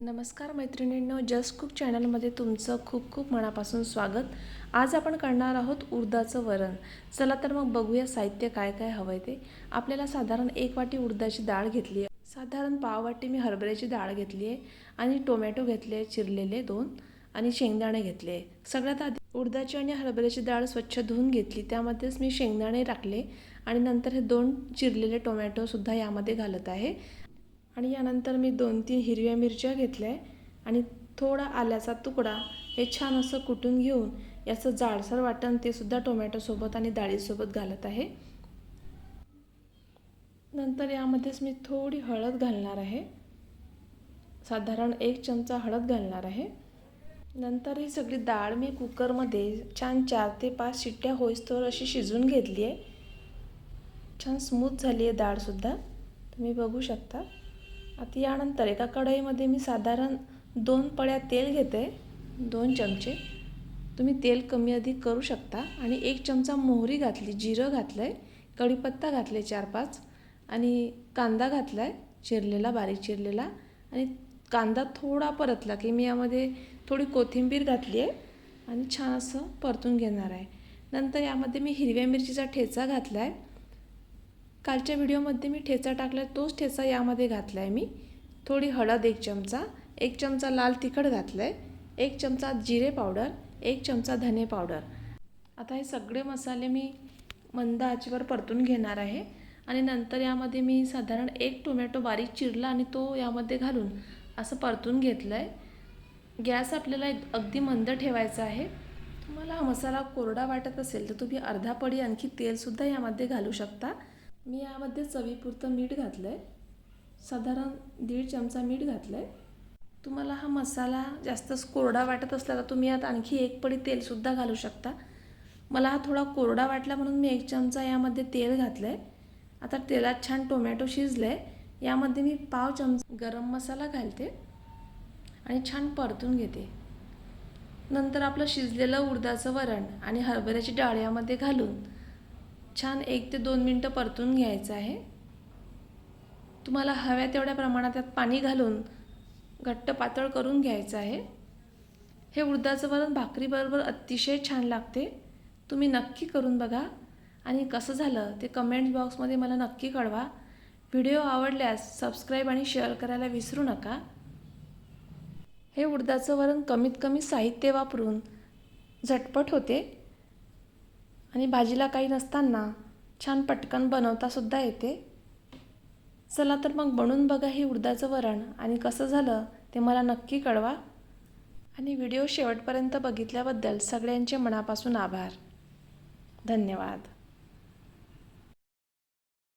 नमस्कार मैत्रिणींनो, just cook चॅनलमध्ये तुमचं खूप खूप मनापासून स्वागत। आज आपण करणार आहोत उडदाचं वरण। चला तर मग बघूया साहित्य काय काय हवंय ते। आपल्याला साधारण 1 वाटी उडदाची डाळ घेतली आहे, साधारण पाव वाटी मी हरभऱ्याची डाळ घेतली आहे आणि टोमॅटो घेतले चिरलेले 2 आणि शेंगदाणे घेतले। सगळ्यात आधी उडदाची आणि हरभऱ्याची डाळ स्वच्छ धुवून घेतली, त्यामध्येच मी शेंगदाणे टाकले आणि नंतर हे 2 चिरलेले टोमॅटो सुद्धा यामध्ये घालत आहे आणि यानंतर मी 2-3 हिरव्या मिरच्या घेतल्या आणि थोडा आल्याचा तुकडा हे छान असं कुटून घेऊन याचं जाडसर वाटण ते सुद्धा टोमॅटो सोबत आणि डाळीसोबत घालत आहे। नंतर यामध्येच मी थोडी हळद घालणार आहे, साधारण 1 चमचा हळद घालणार आहे। नंतर ही सगळी डाळ मी कुकरमध्ये छान 4 ते 5 शिट्ट्या होईस्तोवर अशी शिजवून घेतली आहे। छान स्मूथ झाली आहे डाळ सुद्धा, तुम्ही बघू शकता। आता यानंतर एका कढईमध्ये मी साधारण 2 पळ्या तेल घेते, 2 चमचे। तुम्ही तेल कमी अधिक करू शकता आणि 1 चमचा मोहरी घातली, जिरं घातलंय, कढीपत्ता घातले 4-5 आणि कांदा घातलाय चिरलेला, बारीक चिरलेला। आणि कांदा थोडा परतला की मी यामध्ये थोडी कोथिंबीर घातली आहे आणि छान असं परतून घेणार आहे। नंतर यामध्ये मी हिरव्या मिरचीचा ठेचा घातलाय, कालच्या व्हिडिओमध्ये मी ठेचा टाकला तोच ठेचा यामध्ये घातलाय मी। थोडी हळद 1 चमचा, 1 चमचा लाल तिखट घातलंय, 1 चमचा जिरे पावडर, 1 चमचा धने पावडर। आता हे सगळे मसाले मी मंद आचेवर परतून घेणार आहे आणि नंतर यामध्ये मी साधारण 1 टोमॅटो बारीक चिरला आणि तो यामध्ये घालून असं परतून घेतलंय। गॅस आपल्याला अगदी मंद ठेवायचा आहे। तुम्हाला हा मसाला कोरडा वाटत असेल तर तुम्ही अर्धा पडी आणखी तेल सुद्धा यामध्ये घालू शकता। मी यामध्ये चवीपुरतं मीठ घातलंय, साधारण 1.5 चमचा मीठ घातलंय। तुम्हाला हा मसाला जास्त कोरडा वाटत असला तर तुम्ही यात आणखी 1 पडी तेल सुद्धा घालू शकता। मला हा थोडा कोरडा वाटला म्हणून मी 1 चमचा यामध्ये तेल घातलंय। आता तेलात छान टोमॅटो शिजले, यामध्ये मी पाव चमचा गरम मसाला घालते आणि छान परतून घेते। नंतर आपलं शिजलेलं उडदाचं वरण आणि हरभऱ्याची डाळ यामध्ये घालून छान 1 ते 2 मिनिटं परतून घ्यायचं आहे। तुम्हाला हव्या तेवढ्या प्रमाणात यात पाणी घालून घट्ट पातळ करून घ्यायचं आहे। हे उडदाचं वरण भाकरीबरोबर अतिशय छान लागते, तुम्ही नक्की करून बघा आणि कसं झालं ते कमेंट बॉक्समध्ये मला नक्की कळवा। व्हिडिओ आवडल्यास सबस्क्राईब आणि शेअर करायला विसरू नका। हे उडदाचं वरण कमीत कमी साहित्य वापरून झटपट होते आणि भाजीला काही नसताना छान पटकन बनवता सुद्धा येते। चला तर मग बनवून बघा हे उडदाचं वरण आणि कसं झालं ते मला नक्की कळवा आणि व्हिडिओ शेवटपर्यंत बघितल्याबद्दल सगळ्यांचे मनापासून आभार। धन्यवाद।